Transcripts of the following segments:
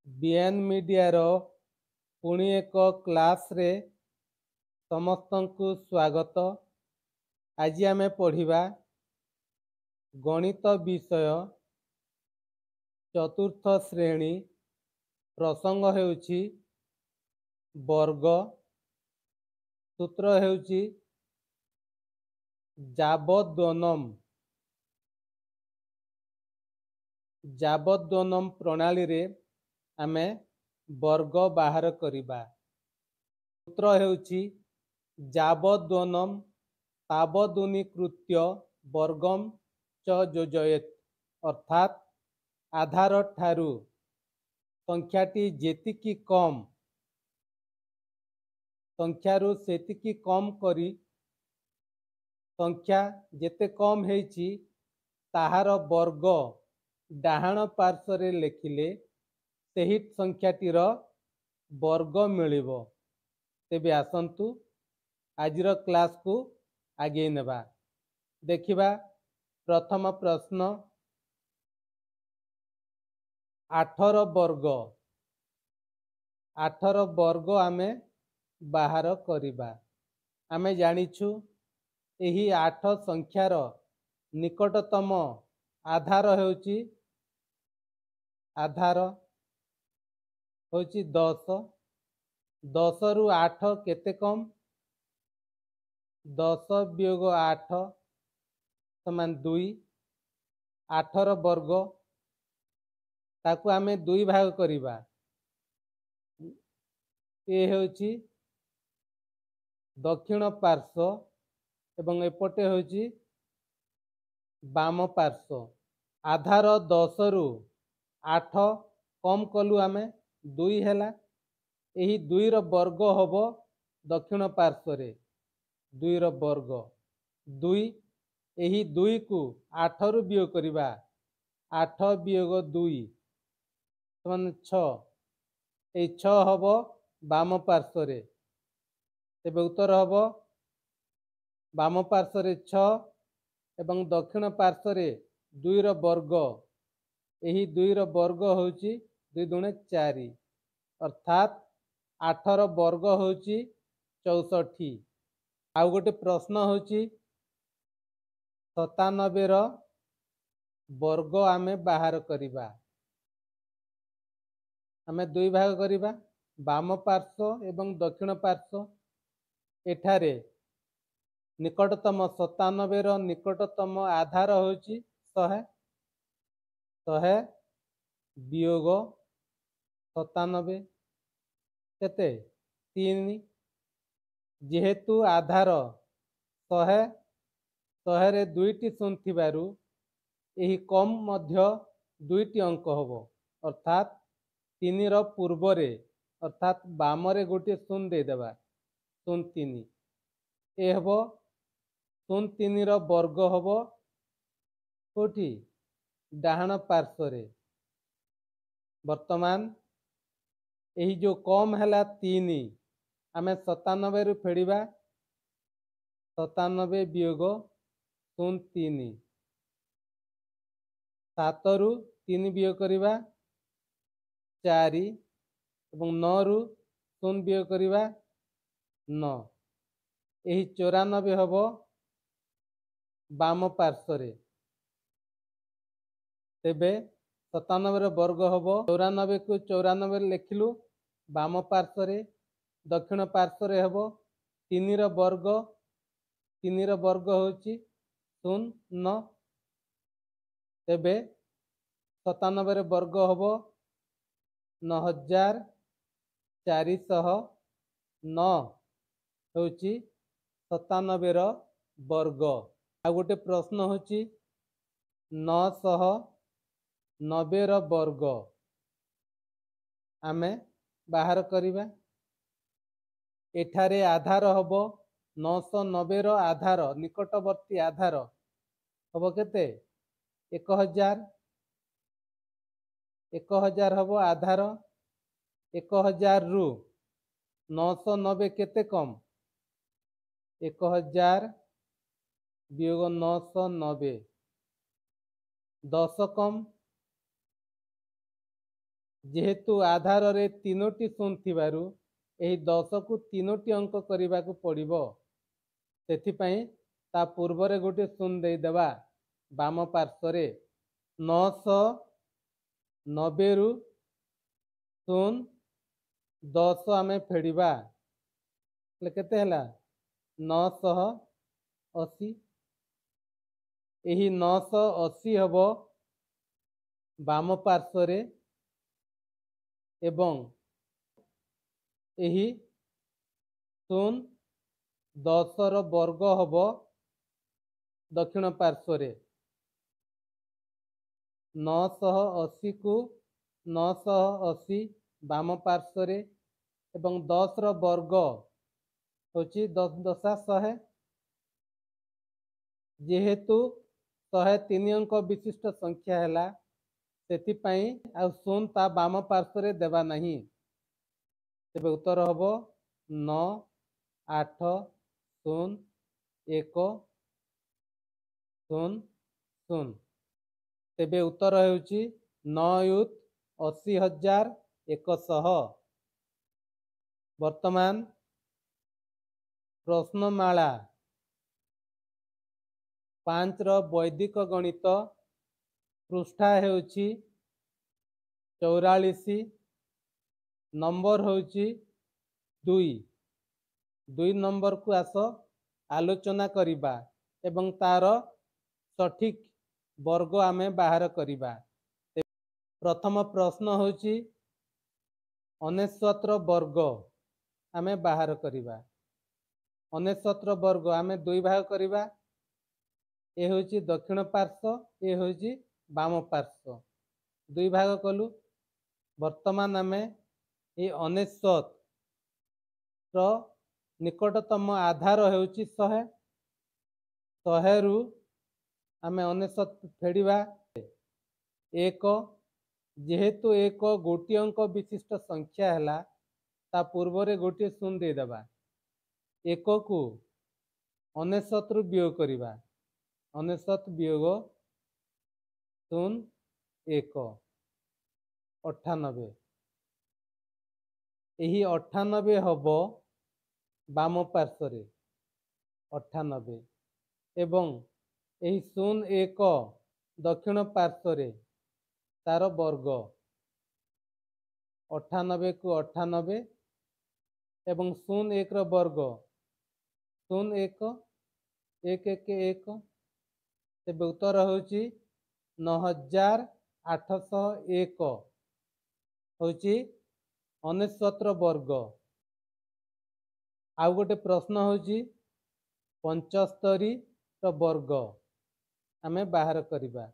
BN media रो पुणी एक class रे समस्तंकु स्वागत। आज आमे पढ़िबा गणित विषय चतुर्थ श्रेणी। प्रसंग हेउछि वर्ग। सूत्र हेउछि जाबद्वनम। जाबद्वनम प्रणाली रे आमे वर्ग बाहर करिबा। सूत्र हेउछि जाबद्वनम तावदुनीकृत्य वर्गम च योजयेत। अर्थात आधार ठारू संख्याटी जेतिकी कम संख्यारू सेतिकी कम करी संख्या जेते कम हेछि ताहार वर्ग डाहाण पार्श्व रे लेखिले सेही संख्याटीर वर्ग मिलिबो। तेबे आसंतु आजिर क्लास को आगे नेबा। देखिबा प्रथम प्रश्न 8 रो वर्ग। 8 रो वर्ग आमे बाहर करिबा। आमे जानिछु एही 8 संख्यार निकटतम आधार हेउछि 10। 10 रु 8 केते कम? 10 वियोग 8 समान 2। 8 रो वर्ग ताकू आमे 2 भाग करिबा। ए हेउछि दक्षिण पार्श्व एवं एपटे हेउछि बाम पार्श्व। आधार 10 रु 8 कम कलु आमे 2 हैला। एही 2 रो वर्ग होबो दक्षिण पार्श्व रे 2 रो वर्ग 2। एही 2 को 8 रु वियोग करिबा। 8 वियोग 2 समान 6। ए 6 होबो बाम पार्श्व रे। तेबे उत्तर होबो बाम पार्श्व रे 6 एवं दक्षिण पार्श्व रे 2 रो वर्ग। एही 2 रो वर्ग होउछि 2 दुणे 4। अर्थात 8 रो वर्ग होउछि 64। आउ गोटे प्रश्न होउछि 97 रो वर्ग आमे बाहर करिबा। आमे 2 भाग करिबा बाम पार्श्व एवं दक्षिण पार्श्व। एठारे निकटतम 97 रो निकटतम आधार होउछि 100। 100 वियोग 97 केते 3। जेहेतु आधार 100 100 रे 2टी शून्य थिबारु एही कम मध्य 2टी अंक होबो। अर्थात 3 रो पूर्व रे अर्थात बाम रे गोटे शून्य दे देबा 03। ए हबो 03 रो वर्ग हबो कोठी डाहाण पार्श्व रे। वर्तमान एही जो कम हैला 3 आमे 97 रु फेडिबा। 97 वियोग 03। 7 रु 3 वियोग करिबा 4 एवं 9 रु 0 वियोग करिबा 9। एही 94 हबो बाम पार्श्व रे। तेबे 97 रो वर्ग हबो 94 को 94 रे लेखिलु बाम पार्श्व रे। दक्षिण पार्श्व रे हबो 3 रो वर्ग। 3 रो वर्ग होउछि 0। तेबे 97 रो वर्ग हबो 9409 होउछि 97 रो वर्ग। आ गोटे प्रश्न होउछि 990 रो वर्ग आमे बाहर करिबा। एठारे आधार हबो 990 रो आधार निकटवर्ती आधार हबो केते 1000। 1000 हबो आधार। 1000 रु 990 केते कम 1000 वियोग 990 10 कम जेहेतु आधार रे तीनोटी शून्य थिबारु एही 10 को तीनोटी अंक करने पड़ो से ता पूर्व रे गोटे शून्य देदेबा बाम पार्श्व 990 रु शून्य 10 आमे फेड़िबा केते हला 980 यही 980 हबो बाम पार्श्व रे एवं यही शून्य 10 रो वर्ग हबो दक्षिण पार्श्व रे 980 को 980 बाम पार्श्व रे एवं 10 रो वर्ग होची 10 दशा 100 जेहेतु 103 अंक विशिष्ट संख्या हैला सेथिपाई आ शून्य ता बाम पार्श्व रे देबा नहीं तेबे उत्तर हबो 9 8 0 1 0 0 तेबे उत्तर हेउची 9 युत 80,100। वर्तमान प्रश्नमाला 5 रो वैदिक गणित पृष्ठा हेउची 44 नंबर होची 2 नंबर को आस आलोचना करिबा एवं तार सठिक वर्ग आमे बाहर करिबा। प्रथम प्रश्न होची 69 वर्ग आमे बाहर करिबा 69 वर्ग आमे दुई भाग करिबा ए होची दक्षिण पार्श्व ए होची बाम पार्श्व दुई भाग कलु। वर्तमान आमे ए 69 रो निकटतम आधार हेउची 100 रु आमे 69 फेड़िबा 1 जेहेतु 1 गोटी अंक विशिष्ट संख्या हैला ता पूर्व रे गोटी शून्य दे देबा 1 को 69 रु वियोग करिबा 69 वियोग 0 1 98 यही 98 हबो बाम पार्श्व रे 98 एवं यही 0 1 दक्षिण पार्श्व रे तार वर्ग 98 को 98 एवं 0 1 रो वर्ग 0 1 1 1 1 तेबे उत्तर होची 9801 होची 69 वर्ग। आउ गोटे प्रश्न होची 75 रो वर्ग आमे बाहर करिबा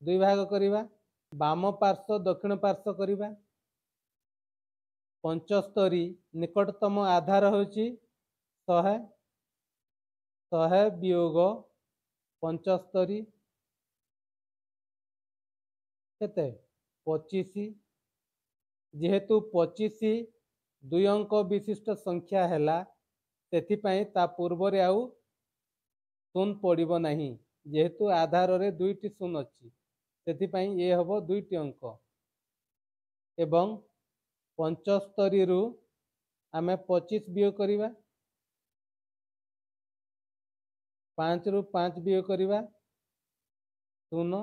दुई भाग करिबा बाम पार्श्व दक्षिण पार्श्व करिबा 75 निकटतम आधार होची 100 वियोग 75 केते 25 जेहेतु 25 दुई अंक विशिष्ट संख्या हैला सेथिपाई ता पूर्व रे आउ शून्य पड़िबो नहीं जेहेतु आधार रे दुईटी शून्य अछि सेथिपाई ए हबो दुईटी अंक एवं 75 रु आमे 25 वियोग करिबा 5 रु 5 वियोग करिबा 0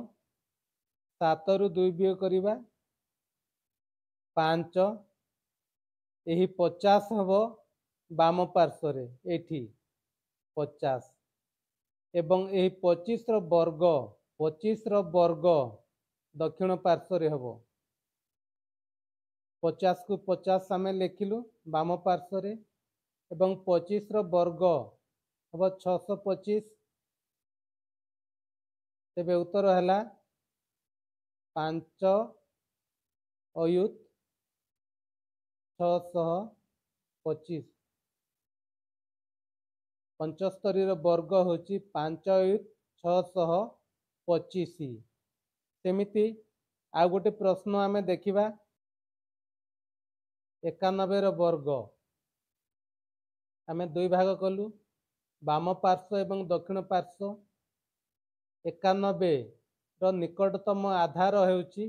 7 रु 2 वियोग करिबा 5 यही 50 हबो बाम पार्श्व रे एठी 50 एवं यही 25 रो वर्ग दक्षिण पार्श्व रे हबो 50 को 50 सामे लिखिलु बाम पार्श्व रे एवं 25 रो वर्ग हबो 625 तेबे उत्तर हैला 5 अयुत 625 75 रो वर्ग होची 5 अयुत 625 सेमिति आ गोटे प्रश्न आमे देखिबा 91 रो वर्ग आमे दुई भाग कलु बाम पार्श्व एवं दक्षिण पार्श्व 91 रो निकटतम आधार हेउची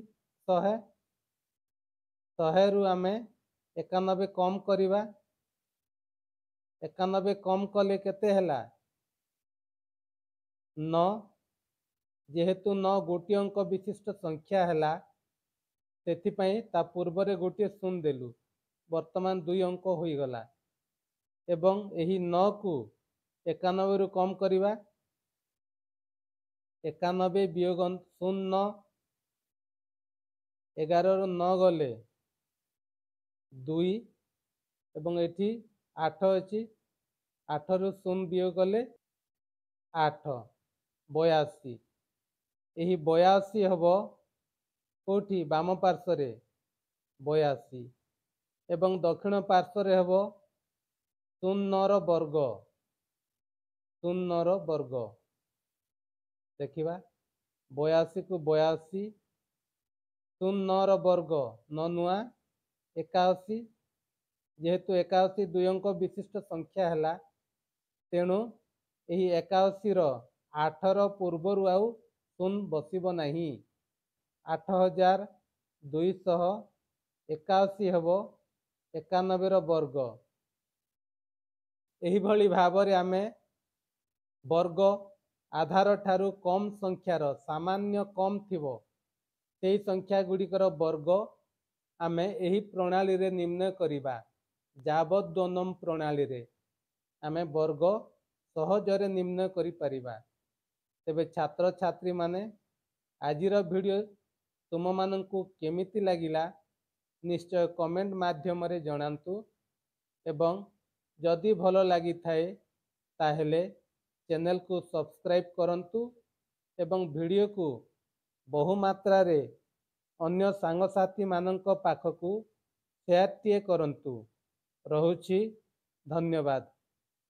100 100 रु आमे 91 कम करिबा 91 कम कले केते हैला 9 जेहेतु 9 गोटी अंक विशिष्ट संख्या हैला सेथिपाई ता पूर्वरे गोटे शून्य देलु वर्तमान 2 अंक होई गला एवं एही 9 को 91 रु कम करिबा 91 वियोग 0 11 रु 9 गले 2 एवं एठी 8 अछि 8 रु 0 वियोग गले 8 82 एही 82 हबो कोठी बाम पार्श्व 82 एवं दक्षिण पार्श्व हबो 0 रो वर्ग 0 रो वर्ग देखिबा 82 को 82 0 रो वर्ग 9 नुआ 81 जेहेतु 81 दुई अंक विशिष्ट संख्या हैला तेणु एही 81 रो 8 रो पूर्वरु आउ शून्य बसिब नाही 8281 हबो 91 रो वर्ग एही भली भाबरे आमे वर्ग आधार ठारू कम संख्यार सामान्य कम थिबो सेही संख्या गुड़िकर वर्ग आमे एही प्रणाली रे निर्णय करिबा जाबद्वनम प्रणाली रे आमे वर्ग सहजरे निर्णय करि परिबा। तेबे छात्र छात्री माने आजिर वीडियो तुम माननकु केमिति लागिला निश्चय कमेंट माध्यम रे जणांतु एवं जदि भलो लागि थाए ताहेले चैनल को सब्सक्राइब करंतु एवं वीडियो को बहु मात्रा रे अन्य सांगसाथी माननक पाखकु शेयर टिए करंतु। रहुछि धन्यवाद।